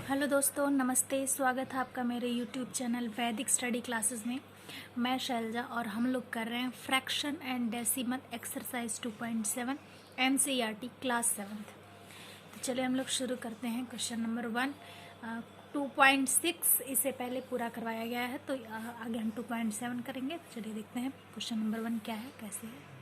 Hello दोस्तों, नमस्ते। स्वागत है आपका मेरे यूट्यूब चैनल वैदिक स्टडी क्लासेस में। मैं शैलजा और हम लोग कर रहे हैं fraction and decimal exercise 2.7 NCERT class 7th। तो चलिए हम लोग शुरू करते हैं। क्वेश्चन नंबर 1 2.6 इससे पहले पूरा करवाया गया है, तो आगे हम 2.7 करेंगे। तो चलिए देखते हैं क्वेश्चन नंबर 1 क्या है, कैसे है।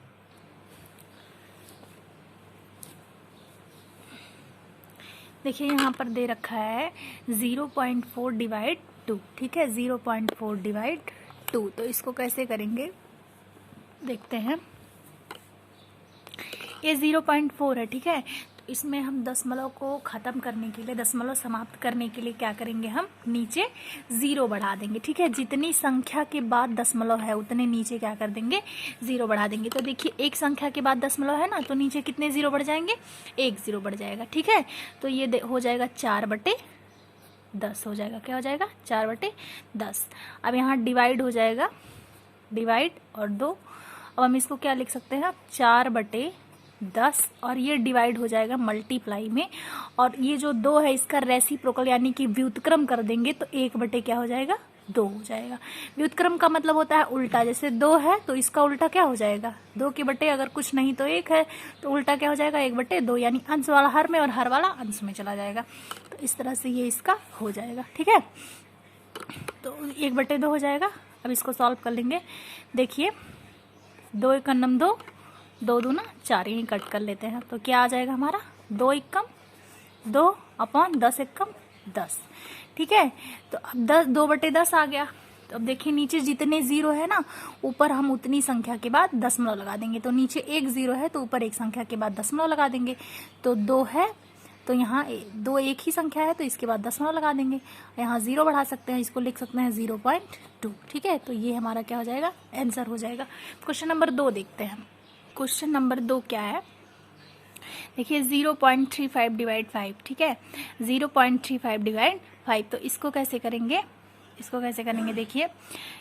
देखिए यहाँ पर दे रखा है 0.4 डिवाइड 2, ठीक है, 0.4 डिवाइड 2। तो इसको कैसे करेंगे देखते हैं। ये 0.4 है, ठीक है। तो इसमें हम दशमलव को ख़त्म करने के लिए, दशमलव समाप्त करने के लिए क्या करेंगे, हम नीचे 0 बढ़ा देंगे, ठीक है। जितनी संख्या के बाद दशमलव है उतने नीचे क्या कर देंगे, 0 बढ़ा देंगे। तो देखिए एक संख्या के बाद दशमलव है ना, तो नीचे कितने 0 बढ़ जाएंगे, 1 0 बढ़ जाएगा, ठीक है। तो ये हो जाएगा 4/10 हो जाएगा। क्या हो जाएगा, 4/10। अब यहाँ डिवाइड हो जाएगा, डिवाइड और 2। अब हम इसको क्या लिख सकते हैं, 4/10, और ये डिवाइड हो जाएगा मल्टीप्लाई में। और ये जो 2 है इसका रेसिप्रोकल यानी कि व्युत्क्रम कर देंगे तो 1/, क्या हो जाएगा, 2 हो जाएगा। व्युत्क्रम का मतलब होता है उल्टा। जैसे 2 है तो इसका उल्टा क्या हो जाएगा, 2 के बटे अगर कुछ नहीं तो 1 है, तो उल्टा क्या हो जाएगा, 1/2, यानी अंश वाला हर में और हर वाला अंश में चला जाएगा। तो इस तरह से ये इसका हो जाएगा, ठीक है। तो 1/2 हो जाएगा। अब इसको सॉल्व कर लेंगे। देखिए 2 × 2, 2 दूना 4, यहीं कट कर लेते हैं। तो क्या आ जाएगा हमारा, 2 × 2/10 × 10, ठीक है। तो अब 2/10 आ गया। तो अब देखिए नीचे जितने 0 है ना, ऊपर हम उतनी संख्या के बाद दशमलव लगा देंगे। तो नीचे 1 0 है तो ऊपर एक संख्या के बाद दशमलव लगा देंगे। तो 2 है तो यहाँ 2 एक ही संख्या है तो इसके बाद दशमलव लगा देंगे। यहाँ 0 बढ़ा सकते हैं, इसको लिख सकते हैं 0.2, ठीक है। तो ये हमारा क्या हो जाएगा, आंसर हो जाएगा। क्वेश्चन नंबर 2 देखते हैं। क्वेश्चन नंबर 2 क्या है, देखिए 0.35 डिवाइड 5, ठीक है, 0.35 डिवाइड 5। तो इसको कैसे करेंगे, देखिए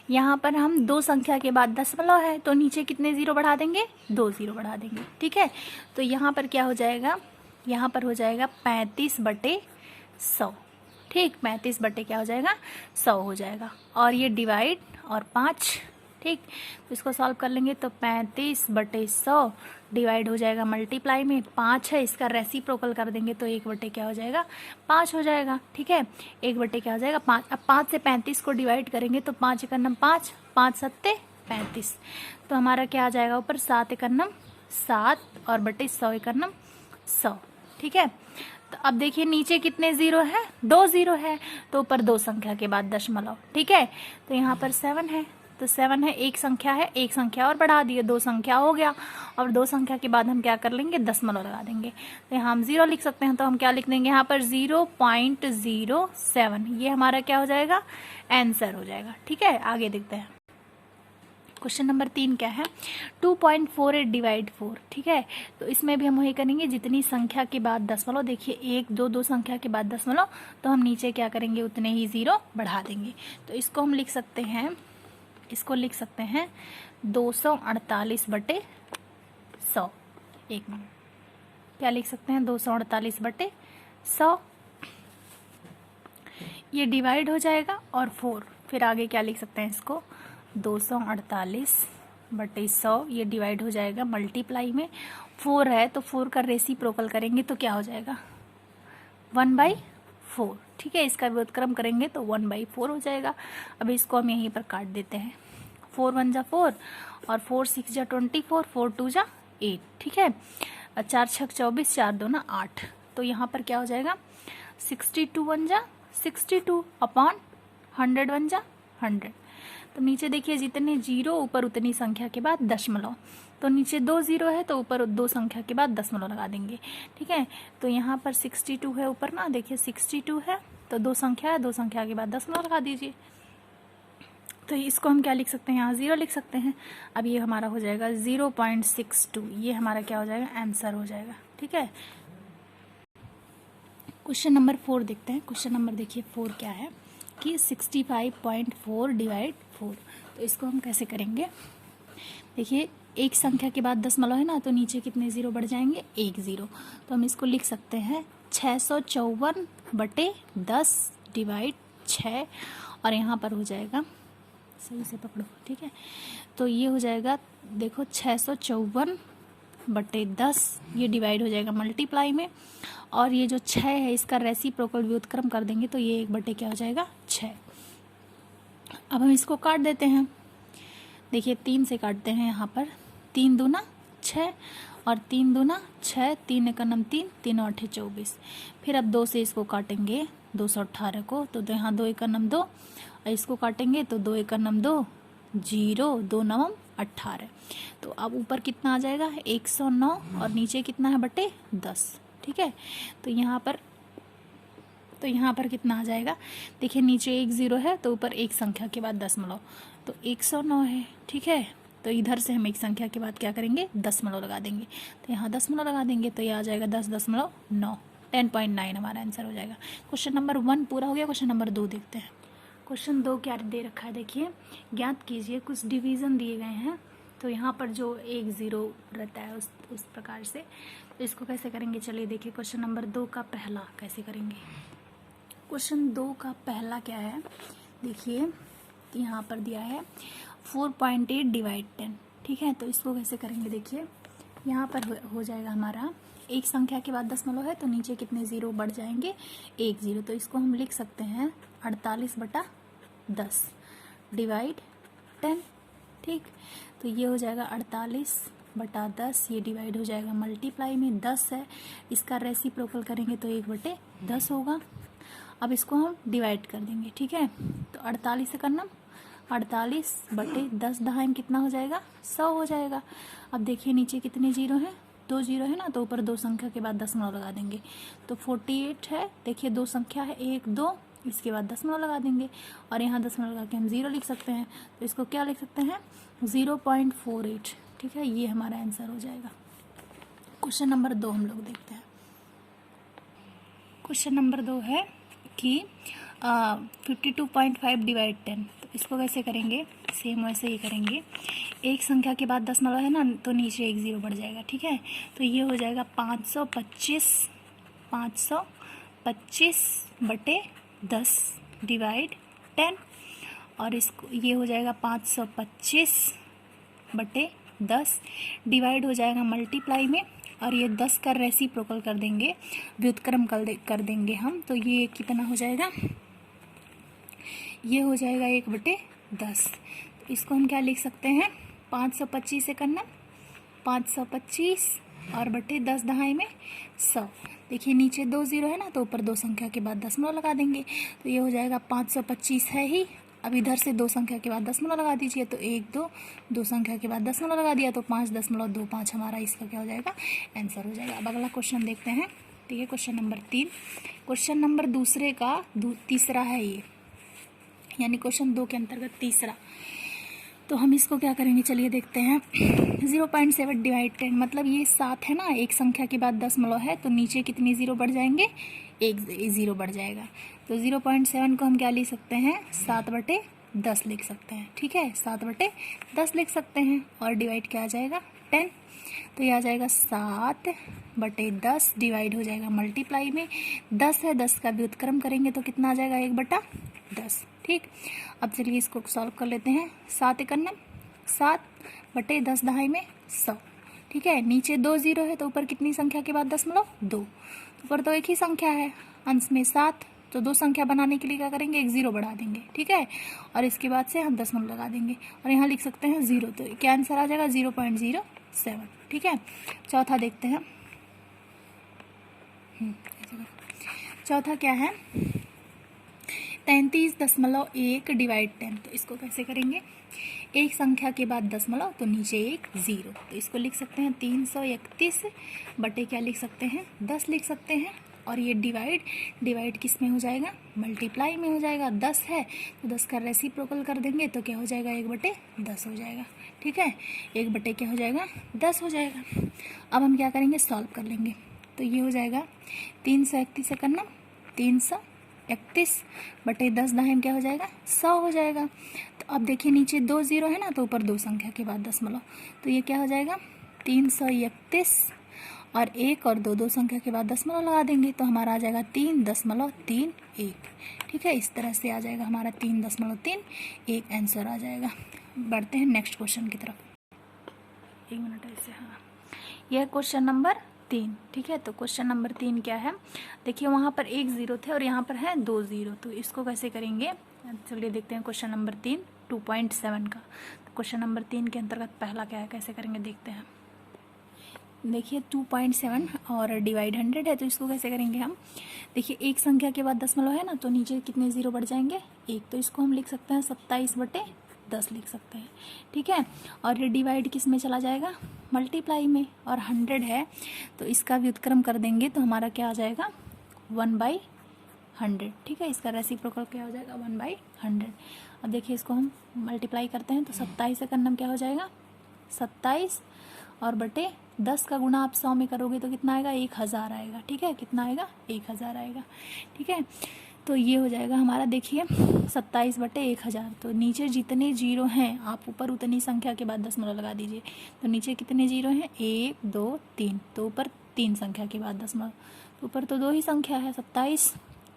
यहाँ पर हम 2 संख्या के बाद दशमलव है तो नीचे कितने 0 बढ़ा देंगे, 2 0 बढ़ा देंगे, ठीक है। तो यहाँ पर क्या हो जाएगा, यहाँ पर हो जाएगा 35/100, ठीक, 35 क्या हो जाएगा, 100 हो जाएगा। और ये डिवाइड और 5, ठीक। तो इसको सॉल्व कर लेंगे तो 35/100 डिवाइड हो जाएगा मल्टीप्लाई में, 5 है इसका रेसिप्रोकल कर देंगे तो 1/, क्या हो जाएगा, 5 हो जाएगा, ठीक है। 1/, क्या हो जाएगा, 5। अब 5 से 35 को डिवाइड करेंगे तो 5 × 5, 5 7 35। तो हमारा क्या आ जाएगा ऊपर, 7 × 7 और बटे 100 × 100, ठीक है। तो अब देखिए नीचे कितने 0 है, 2 0 है तो ऊपर 2 संख्या के बाद दशमलव, ठीक है। तो यहाँ पर 7 है, तो 7 है, एक संख्या है, एक संख्या और बढ़ा दिए, 2 संख्या हो गया। और 2 संख्या के बाद हम क्या कर लेंगे, दशमलव लगा देंगे। तो यहाँ हम 0 लिख सकते हैं, तो हम क्या लिख देंगे यहाँ पर 0.07। ये हमारा क्या हो जाएगा, आंसर हो जाएगा, ठीक है। आगे देखते हैं। क्वेश्चन नंबर 3 क्या है, 2.48 डिवाइड 4, ठीक है। तो इसमें भी हम वही करेंगे, जितनी संख्या के बाद दशमलव, देखिए 1 2 2 संख्या के बाद दशमलव, तो हम नीचे क्या करेंगे, उतने ही 0 बढ़ा देंगे। तो इसको हम लिख सकते हैं, 248/100। एक मिनट, क्या लिख सकते हैं, 248/100। ये डिवाइड हो जाएगा और 4, फिर आगे क्या लिख सकते हैं इसको, 248/100, ये डिवाइड हो जाएगा मल्टीप्लाई में। 4 है तो 4 का रेसिप्रोकल करेंगे तो क्या हो जाएगा, 1/4, ठीक है। इसका व्युत्क्रम करेंगे तो 1/4 हो जाएगा। अब इसको हम यहीं पर काट देते हैं, 4 1 जा 4 और 4 6 जा 24, 4 2 जा 8, ठीक है। 4 6 24, 4 2 ना 8। तो यहाँ पर क्या हो जाएगा, 62 1 जा 62/100 1 जा 100। तो नीचे देखिए जितने 0 ऊपर उतनी संख्या के बाद दशमलव, तो नीचे 2 0 है तो ऊपर 2 संख्या के बाद दशमलव लगा देंगे, ठीक है। तो यहाँ पर 62 है ऊपर ना, देखिए 62 है तो 2 संख्या है, 2 संख्या के बाद दशमलव लगा दीजिए। तो इसको हम क्या लिख सकते हैं, यहाँ 0 लिख सकते हैं। अब ये हमारा हो जाएगा 0.62, ये हमारा क्या हो जाएगा, आंसर हो जाएगा, ठीक है। क्वेश्चन नंबर 4 देखते हैं। क्वेश्चन नंबर देखिए 4 क्या है कि 65.4 डिवाइड 4। तो इसको हम कैसे करेंगे, देखिए एक संख्या के बाद दशमलव है ना, तो नीचे कितने 0 बढ़ जाएंगे, 1 0। तो हम इसको लिख सकते हैं 654/10 डिवाइड 6, और यहाँ पर हो जाएगा, सही से पकड़ो, ठीक है। तो ये हो जाएगा, देखो 654/10, ये डिवाइड हो जाएगा मल्टीप्लाई में, और ये जो 6 है इसका रेसिप्रोकल व्युत्क्रम कर देंगे तो ये 1 क्या हो जाएगा, 6। अब हम इसको काट देते हैं, देखिए 3 से काटते हैं यहाँ पर, 3 दूना 6 और 3 दूना 6, 3 एकम 3, 3 और 8 24। फिर अब 2 से इसको काटेंगे 218 को, तो यहाँ 2 एकम 2, और इसको काटेंगे तो 2 एकम 2 0, 2 9 18। तो अब ऊपर कितना आ जाएगा 109, और नीचे कितना है बटे 10, ठीक है। तो यहाँ पर कितना आ जाएगा, देखिए नीचे 1 0 है तो ऊपर एक संख्या के बाद दशमलव, तो 109 है, ठीक है। तो इधर से हम एक संख्या के बाद क्या करेंगे, दशमलव लगा देंगे, तो यहाँ दशमलव लगा देंगे तो ये आ जाएगा 10.9, 10.9 हमारा आंसर हो जाएगा। क्वेश्चन नंबर 1 पूरा हो गया। क्वेश्चन नंबर 2 देखते हैं। क्वेश्चन 2 क्या दे रखा है, देखिए, ज्ञात कीजिए, कुछ डिवीज़न दिए गए हैं, तो यहाँ पर जो 1 0 रहता है उस प्रकार से, तो इसको कैसे करेंगे, चलिए देखिए। क्वेश्चन नंबर 2 का पहला कैसे करेंगे। क्वेश्चन 2 का पहला क्या है, देखिए यहाँ पर दिया है 4.8 डिवाइड 10, ठीक है। तो इसको कैसे करेंगे, देखिए यहाँ पर हो जाएगा हमारा, एक संख्या के बाद दशमलव है तो नीचे कितने 0 बढ़ जाएंगे, 1 0, तो इसको हम लिख सकते हैं 48/10 डिवाइड 10, ठीक। तो ये हो जाएगा 48/10, ये डिवाइड हो जाएगा मल्टीप्लाई में, 10 है, इसका रेसिप्रोकल करेंगे तो 1/10 होगा। अब इसको हम डिवाइड कर देंगे, ठीक है। तो 48 से करना, 48/10 दहाई में कितना हो जाएगा, 100 हो जाएगा। अब देखिए नीचे कितने 0 हैं, 2 0 है ना, तो ऊपर 2 संख्या के बाद दशमलव लगा देंगे, तो 48 है, देखिए 2 संख्या है 1 2, इसके बाद दशमलव लगा देंगे, और यहाँ दशमलव लगा के हम 0 लिख सकते हैं, तो इसको क्या लिख सकते हैं 0.48, ठीक है। ये हमारा आंसर हो जाएगा। क्वेश्चन नंबर 2 हम लोग देखते हैं। क्वेश्चन नंबर 2 है कि 52.5 डिवाइड 10, तो इसको कैसे करेंगे, सेम वैसे ही करेंगे। एक संख्या के बाद दशमलव है ना, तो नीचे 1 0 बढ़ जाएगा, ठीक है। तो ये हो जाएगा 525/10 डिवाइड 10, और इसको ये हो जाएगा 525/10 डिवाइड हो जाएगा मल्टीप्लाई में, और ये 10 का रेसिप्रोकल कर देंगे, व्युत्क्रम कर देंगे हम, तो ये कितना हो जाएगा, ये हो जाएगा 1/10। तो इसको हम क्या लिख सकते हैं, 525 से करना, 525 और बटे 10 दहाई में 100। देखिए नीचे 2 0 है ना, तो ऊपर 2 संख्या के बाद दशमलव लगा देंगे, तो ये हो जाएगा 525 है ही, अब इधर से 2 संख्या के बाद दशमलव लगा दीजिए, तो 1 2, 2 संख्या के बाद दशमलव लगा दिया तो 5.25 हमारा इसका क्या हो जाएगा, आंसर हो जाएगा। अब अगला क्वेश्चन देखते हैं, ठीक है। क्वेश्चन नंबर 3, क्वेश्चन नंबर दूसरे का तीसरा है ये, यानी क्वेश्चन 2 के अंतर्गत तीसरा। तो हम इसको क्या करेंगे, चलिए देखते हैं। 0.7 डिवाइड 10, मतलब ये 7 है ना, एक संख्या के बाद दशमलव है तो नीचे कितने 0 बढ़ जाएंगे, 1 0 बढ़ जाएगा। तो 0.7 को हम क्या लिख सकते हैं, 7/10 लिख सकते हैं, ठीक है, 7/10 लिख सकते हैं, और डिवाइड क्या आ जाएगा 10, तो ये आ जाएगा 7/10 डिवाइड हो जाएगा मल्टीप्लाई में, 10 है, 10 का व्युत्क्रम करेंगे तो कितना आ जाएगा 1/10, ठीक। अब चलिए इसको सॉल्व कर लेते हैं। 7 एकम 7/10 दहाई में 100, ठीक है। नीचे 2 0 है तो ऊपर कितनी संख्या के बाद दशमलव 2, ऊपर तो एक ही संख्या है, अंश में 7, तो 2 संख्या बनाने के लिए क्या करेंगे, 1 0 बढ़ा देंगे, ठीक है, और इसके बाद से हम दशमलव लगा देंगे, और यहाँ लिख सकते हैं 0, तो क्या आंसर आ जाएगा 0.07, ठीक है। चौथा देखते हैं। चौथा क्या है, 33.1 डिवाइड 10, तो इसको कैसे करेंगे, एक संख्या के बाद दशमलव तो नीचे 1 0, तो इसको लिख सकते हैं 331 बटे क्या लिख सकते हैं 10 लिख सकते हैं, और ये डिवाइड किस में हो जाएगा, मल्टीप्लाई में हो जाएगा। 10 है तो 10 का रेसिप्रोकल कर देंगे तो क्या हो जाएगा 1/10 हो जाएगा, ठीक है, 1 क्या हो जाएगा 10 हो जाएगा। अब हम क्या करेंगे, सॉल्व कर लेंगे, तो ये हो जाएगा 331 से करना, 331/10 दहाई क्या हो जाएगा 100 हो जाएगा। तो अब देखिए नीचे 2 0 है ना, तो ऊपर 2 संख्या के बाद दशमलव, तो ये क्या हो जाएगा 331, और 1 और 2 संख्या के बाद दशमलव लगा देंगे तो हमारा आ जाएगा 3.31। ठीक है, इस तरह से आ जाएगा हमारा 3.31 आंसर आ जाएगा। बढ़ते हैं नेक्स्ट क्वेश्चन की तरफ। 1 मिनट ऐसे, हाँ, यह क्वेश्चन नंबर 3। ठीक है, तो क्वेश्चन नंबर 3 क्या है, देखिए वहाँ पर 1 0 थे और यहाँ पर है 2 0, तो इसको कैसे करेंगे, चलिए देखते हैं क्वेश्चन नंबर 3 2.7 का। तो क्वेश्चन नंबर 3 के अंतर्गत पहला क्या है, कैसे करेंगे देखते हैं। देखिए 2.7 और डिवाइड 100 है, तो इसको कैसे करेंगे हम। देखिए एक संख्या के बाद दशमलव है ना, तो नीचे कितने जीरो बढ़ जाएंगे, 1, तो इसको हम लिख सकते हैं 27/10 लिख सकते हैं। ठीक है, और ये डिवाइड किस में चला जाएगा, मल्टीप्लाई में, और 100 है तो इसका व्युत्क्रम कर देंगे तो हमारा क्या आ जाएगा 1/100। ठीक है, इसका रेसिप्रोकल क्या हो जाएगा 1/100। अब देखिए इसको हम मल्टीप्लाई करते हैं तो 27 से करना क्या हो जाएगा 27 और बटे 10 का गुणा आप 100 में करोगे तो कितना आएगा 1000 आएगा। ठीक है, कितना आएगा 1000 आएगा। ठीक है, तो ये हो जाएगा हमारा, देखिए 27/1000। तो नीचे जितने जीरो हैं आप ऊपर उतनी संख्या के बाद दशमलव लगा दीजिए। तो नीचे कितने जीरो हैं 1 2 3, तो ऊपर 3 संख्या के बाद दशमलव, तो ऊपर तो 2 ही संख्या है 27,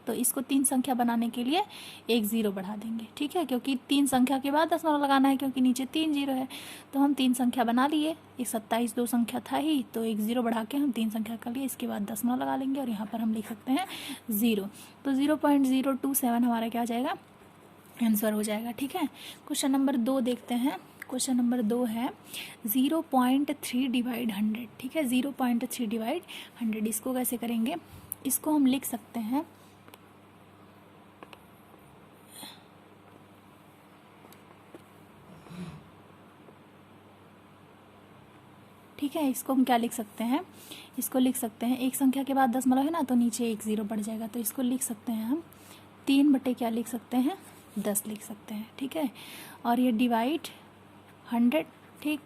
तो इसको 3 संख्या बनाने के लिए 1 0 बढ़ा देंगे। ठीक है, क्योंकि 3 संख्या के बाद दशमलव लगाना है, क्योंकि नीचे 3 जीरो है, तो हम 3 संख्या बना लिए। एक 27 2 संख्या था ही, तो 1 0 बढ़ा के हम 3 संख्या कर लिए, इसके बाद दशमलव लगा लेंगे और यहाँ पर हम लिख सकते हैं 0। तो 0.027 हमारा क्या आ जाएगा आंसर हो जाएगा। ठीक है, क्वेश्चन नंबर 2 देखते हैं। क्वेश्चन नंबर 2 है 0.3 डिवाइड 100। ठीक है, 0.3 डिवाइड 100, इसको कैसे करेंगे, इसको हम लिख सकते हैं, ठीक है, इसको हम क्या लिख सकते हैं, इसको लिख सकते हैं एक संख्या के बाद दशमलव है ना, तो नीचे 1 0 बढ़ जाएगा, तो इसको लिख सकते हैं हम 3 बटे क्या लिख सकते हैं 10 लिख सकते हैं। ठीक है, और ये डिवाइड 100। ठीक,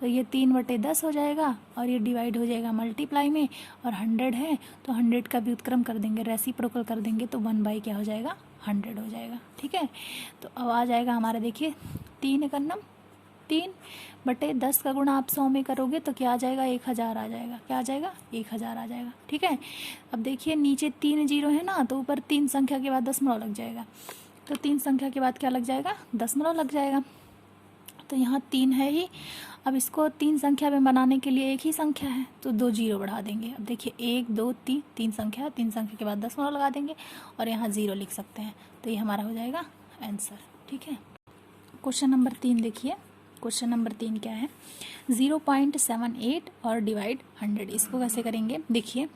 तो ये 3/10 हो जाएगा और ये डिवाइड हो जाएगा मल्टीप्लाई में, और 100 है तो 100 का व्युत्क्रम कर देंगे, रेसिप्रोकल कर देंगे, तो 1 क्या हो जाएगा 100 हो जाएगा। ठीक है, तो अब आ जाएगा हमारा, देखिए 3 एकन्नम 3/10 का गुणा आप 100 में करोगे तो क्या आ जाएगा 1000 आ जाएगा। क्या आ जाएगा 1000 आ जाएगा। ठीक है, अब देखिए नीचे 3 जीरो है ना, तो ऊपर 3 संख्या के बाद दशमलव लग जाएगा, तो 3 संख्या के बाद क्या लग जाएगा दशमलव लग जाएगा, तो यहाँ 3 है ही। अब इसको 3 संख्या में बनाने के लिए एक ही संख्या है, तो 2 जीरो बढ़ा देंगे। अब देखिए 1 2 3, 3 संख्या, 3 संख्या के बाद दशमलव लगा देंगे और यहाँ 0 लिख सकते हैं, तो ये हमारा हो जाएगा आंसर। ठीक है, क्वेश्चन नंबर 3 देखिए। क्वेश्चन नंबर 3 क्या है 0.78 और डिवाइड 100, इसको कैसे करेंगे। देखिए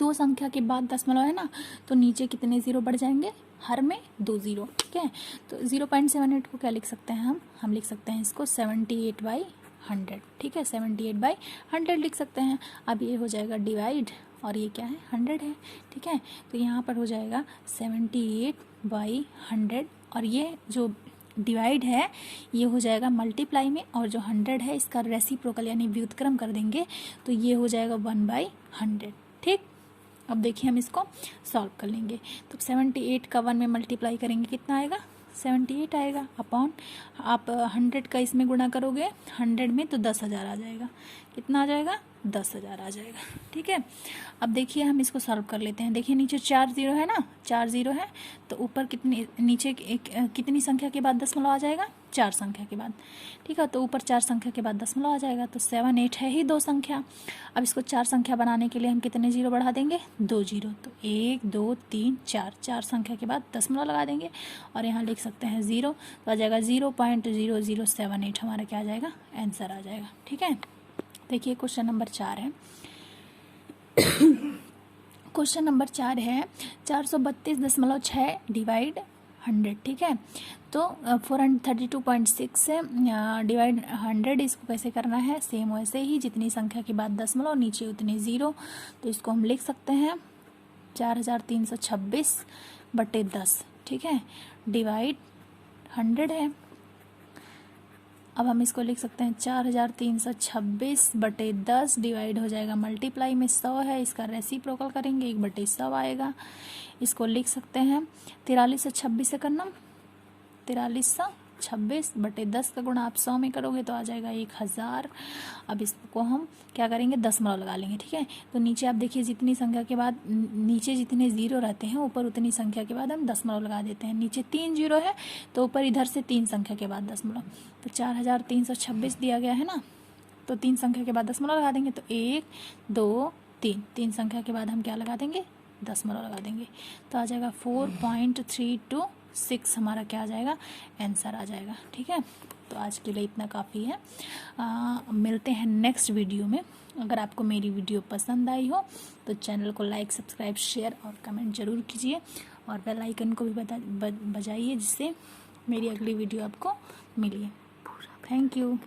2 संख्या के बाद दशमलव है ना, तो नीचे कितने जीरो बढ़ जाएंगे, हर में 2 0। ठीक है, तो 0.78 को क्या लिख सकते हैं हम लिख सकते हैं इसको 78/100। ठीक है, 78/100 लिख सकते हैं। अब ये हो जाएगा डिवाइड और ये क्या है 100 है। ठीक है, तो यहाँ पर हो जाएगा 78/100 और ये जो डिवाइड है ये हो जाएगा मल्टीप्लाई में, और जो 100 है इसका रेसिप्रोकल यानी व्युत्क्रम कर देंगे तो ये हो जाएगा 1/100। ठीक, अब देखिए हम इसको सॉल्व कर लेंगे, तो 78 का 1 में मल्टीप्लाई करेंगे कितना आएगा 78 आएगा, अपॉन आप 100 का इसमें गुणा करोगे 100 में तो 10,000 आ जाएगा। कितना आ जाएगा 10,000 आ जाएगा। ठीक है, अब देखिए हम इसको सॉल्व कर लेते हैं। देखिए नीचे 4 जीरो है ना, 4 जीरो है तो ऊपर कितनी, नीचे कितनी संख्या के बाद दशमलव आ जाएगा 4 संख्या के बाद। ठीक है, तो ऊपर 4 संख्या के बाद दशमलव आ जाएगा, तो 7 8 है ही 2 संख्या। अब इसको 4 संख्या बनाने के लिए हम कितने जीरो बढ़ा देंगे 2 जीरो, तो 1 2 3 4, 4 संख्या के बाद दशमलव लगा देंगे और यहाँ लिख सकते हैं 0, तो आ जाएगा 0.0078 हमारा क्या आ जाएगा आंसर आ जाएगा। ठीक है, देखिए क्वेश्चन नंबर 4 है क्वेश्चन नंबर 4 है 432.6 डिवाइड 100। ठीक है, तो 432.6 से डिवाइड 100, इसको कैसे करना है सेम वैसे ही, जितनी संख्या के बाद दशमलव नीचे उतने ज़ीरो, तो इसको हम लिख सकते हैं 4326/10। ठीक है, डिवाइड 100 है। अब हम इसको लिख सकते हैं 4326/10 डिवाइड हो जाएगा मल्टीप्लाई में 100 है, इसका रेसिप्रोकल करेंगे 1/100 आएगा। इसको लिख सकते हैं 4326 से करना 4326 26 बटे 10 का गुणा आप 100 में करोगे तो आ जाएगा 1000। अब इसको हम क्या करेंगे, दशमलव लगा लेंगे। ठीक है, तो नीचे आप देखिए जितनी संख्या के बाद नीचे जितने जीरो रहते हैं ऊपर उतनी संख्या के बाद हम दशमलव लगा देते हैं। नीचे 3 जीरो है तो ऊपर इधर से 3 संख्या के बाद दशमलव, तो 4326 दिया गया है ना, तो 3 संख्या के बाद दशमलव लगा देंगे। तो 1 2 3 संख्या के बाद हम क्या लगा देंगे, दशमलव लगा देंगे, तो आ जाएगा 4.326 हमारा क्या आ जाएगा, आंसर आ जाएगा। ठीक है, तो आज के लिए इतना काफ़ी है। मिलते हैं नेक्स्ट वीडियो में। अगर आपको मेरी वीडियो पसंद आई हो तो चैनल को लाइक, सब्सक्राइब, शेयर और कमेंट ज़रूर कीजिए और बेल आइकन को भी बजाइए जिससे मेरी अगली वीडियो आपको मिले। Thank you.